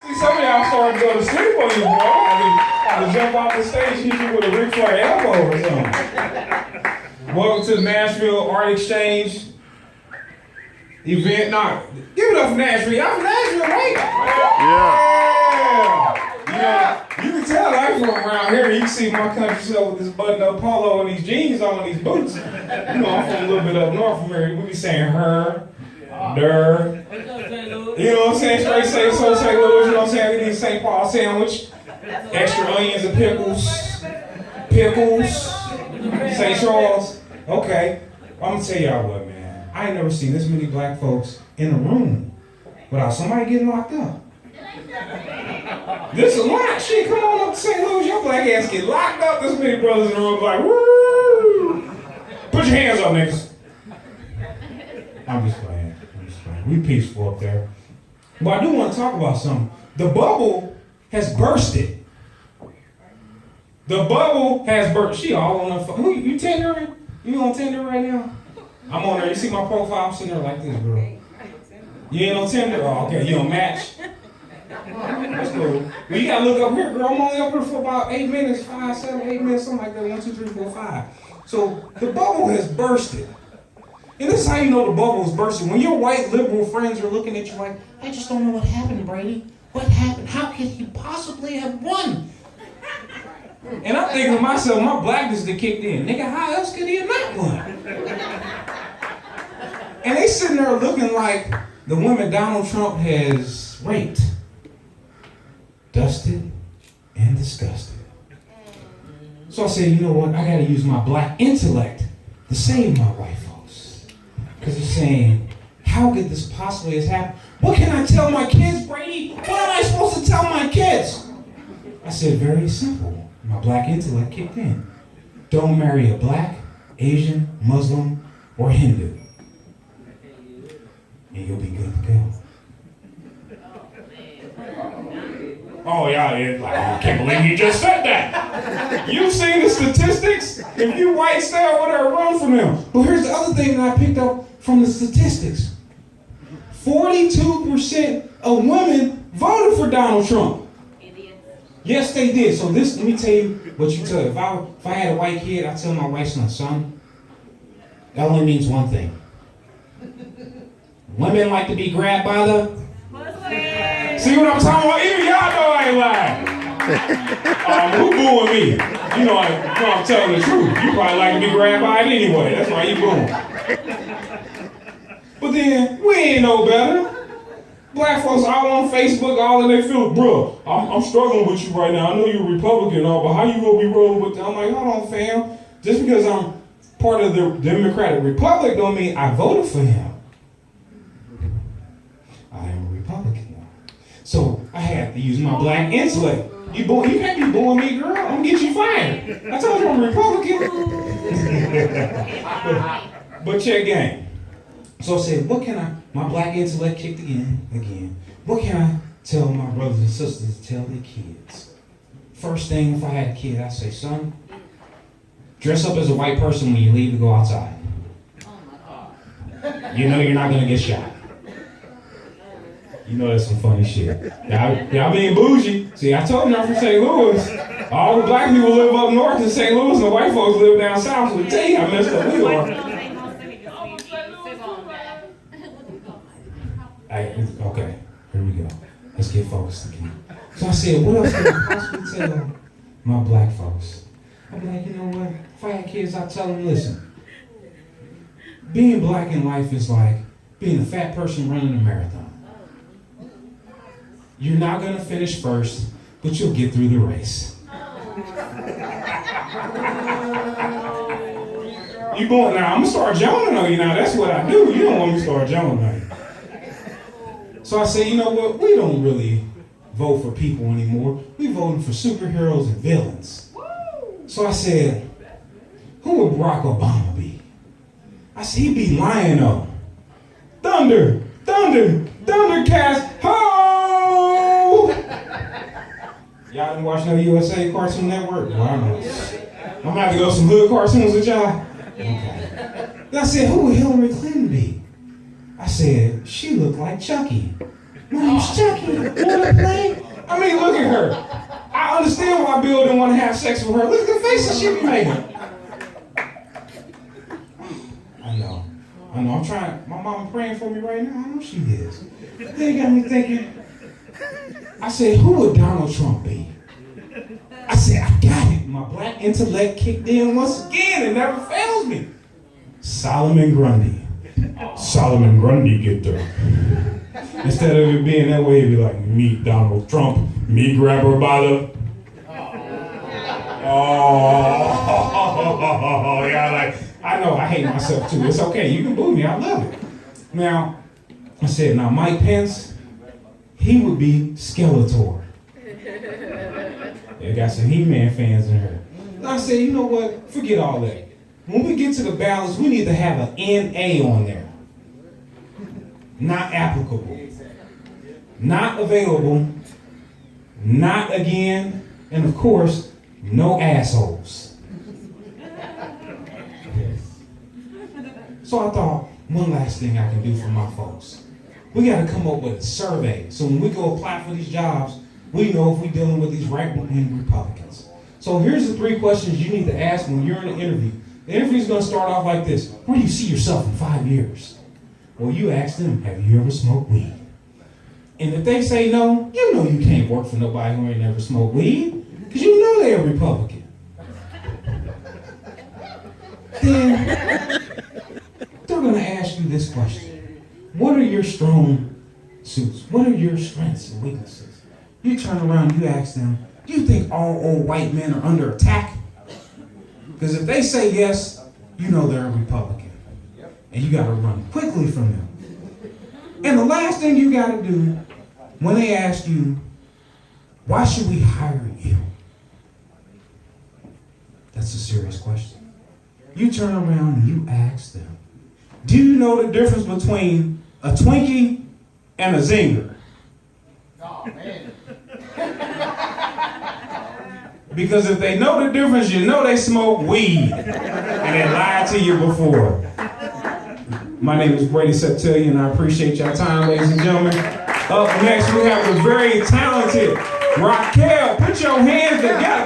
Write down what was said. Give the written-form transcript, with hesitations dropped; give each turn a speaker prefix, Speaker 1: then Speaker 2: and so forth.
Speaker 1: See, some of y'all starting to go to sleep on you, boy. I jump off the stage, hit you with a Ric Flair elbow or something. Welcome to the Nashville Art Exchange event. Nah, give it up for Nashville. Y'all from Nashville, right? Yeah. You can tell I'm from around here. You can see my country self with this button-up polo and these jeans on and these boots. You know, I'm from a little bit up north from here. We be saying her, der. You know what I'm saying? Straight say so, St. Louis. You know what I'm saying? We need St. Paul sandwich. Extra onions and pickles. St. Charles. Okay. I'm going to tell y'all what, man. I ain't never seen this many black folks in a room without somebody getting locked up. This is a lot. Shit, come on up to St. Louis. Your black ass get locked up. This many brothers in the room like, woo! Put your hands up, niggas. I'm just playing. We peaceful up there. But I do want to talk about something. The bubble has bursted. The bubble has burst. She all on her phone. Who you Tindering? You on Tinder right now? I'm on there. You see my profile? I'm sitting there like this, girl. You ain't on Tinder? Oh, okay. You on Match? That's cool. Well, you gotta look up here, girl. I'm only up here for about 8 minutes, 5, 7, 8 minutes, something like that. 1, 2, 3, 4, 5. So the bubble has bursted. And this is how you know the bubble is bursting. When your white liberal friends are looking at you like, I just don't know what happened, Brady. What happened? How could he possibly have won? And I'm thinking to myself, my blackness that kicked in. Nigga, how else could he have not won? And they sitting there looking like the women Donald Trump has raped, dusted, and disgusted. So I said, you know what? I got to use my black intellect to save my white folks. Because they're saying, how could this possibly have happened? What can I tell my kids, Brady? What am I supposed to tell my kids? I said, very simple. My black intellect kicked in. Don't marry a black, Asian, Muslim, or Hindu. And you'll be good to go. Oh, yeah, like, I can't believe you just said that. You've seen the statistics? If you white, stay over there, run from them. But here's the other thing that I picked up from the statistics. 42% of women voted for Donald Trump. Yes, they did. So let me tell you what you tell. If I had a white kid, I tell my white son, that only means one thing. Women like to be grabbed by the Muslims. See what I'm talking about? Even y'all know I ain't lying. Who booing me? You know I'm telling the truth. You probably like to be grabbed by it anyway. That's why you booing. But then, we ain't no better. Black folks all on Facebook, all in their field, bro, I'm struggling with you right now. I know you're a Republican and all, but how you gonna be rolling with them? I'm like, hold on, fam. Just because I'm part of the Democratic Republic don't mean I voted for him. I am a Republican now. So I had to use my black intellect. You can't be booing me, girl. I'm gonna get you fired. I told you I'm a Republican. but check game. So I said, what can my black intellect kicked again. What can I tell my brothers and sisters to tell their kids? First thing, if I had a kid, I'd say, son, dress up as a white person when you leave to go outside. You know you're not going to get shot. You know that's some funny shit. Y'all being bougie. See, I told you I'm from St. Louis. All the black people live up north in St. Louis and the white folks live down south. So tell you how messed up we are. Okay, here we go. Let's get focused again. So I said, what else can I possibly tell my black folks? I'd be like, you know what? If I had kids, I'd tell them, listen, being black in life is like being a fat person running a marathon. You're not going to finish first, but you'll get through the race. You going now? I'm gonna start joning on you now. That's what I do. You don't want me to start joning on you. So I say, you know what? We don't really vote for people anymore. We voting for superheroes and villains. So I said, who would Barack Obama be? I said, he'd be Lion-O. Thunder, Thundercats, ho! Y'all didn't watch no USA Cartoon Network? Well, I know. I'm gonna have to go some hood cartoons with y'all. Okay. Then I said, who would Hillary Clinton be? I said, she looked like Chucky. My name's Chucky. Wanna play? have sex with her. Look at the faces she be making. I know. I'm trying. My mama praying for me right now. I know she is. They got me thinking. I said, who would Donald Trump be? I said, I got it. My black intellect kicked in once again. It never fails me. Solomon Grundy. Solomon Grundy get there. Instead of it being that way, it'd be like, meet Donald Trump. Me grab her by the... Oh, yeah, like, I know, I hate myself too. It's okay, you can boo me, I love it. Now, I said, now Mike Pence, he would be Skeletor. They got some He-Man fans in here. And I said, you know what, forget all that. When we get to the ballots, we need to have an NA on there. Not applicable. Not available. Not again. And of course, no assholes. So I thought, one last thing I can do for my folks. We got to come up with a survey. So when we go apply for these jobs, we know if we're dealing with these right-wing Republicans. So here's the 3 questions you need to ask when you're in an interview. The interview is going to start off like this. Where do you see yourself in 5 years? Well, you ask them, have you ever smoked weed? And if they say no, you know you can't work for nobody who ain't never smoked weed, because you know they're a Republican. Then they're going to ask you this question. What are your strong suits? What are your strengths and weaknesses? You turn around, you ask them, do you think all old white men are under attack? Because if they say yes, you know they're a Republican. And you got to run quickly from them. And the last thing you got to do when they ask you, why should we hire you? That's a serious question. You turn around and you ask them, do you know the difference between a Twinkie and a Zinger? Oh, man. Because if they know the difference, you know they smoke weed. And they lied to you before. My name is Brady Septillion. I appreciate your time, ladies and gentlemen. Up next, we have the very talented Raquel. Put your hands together.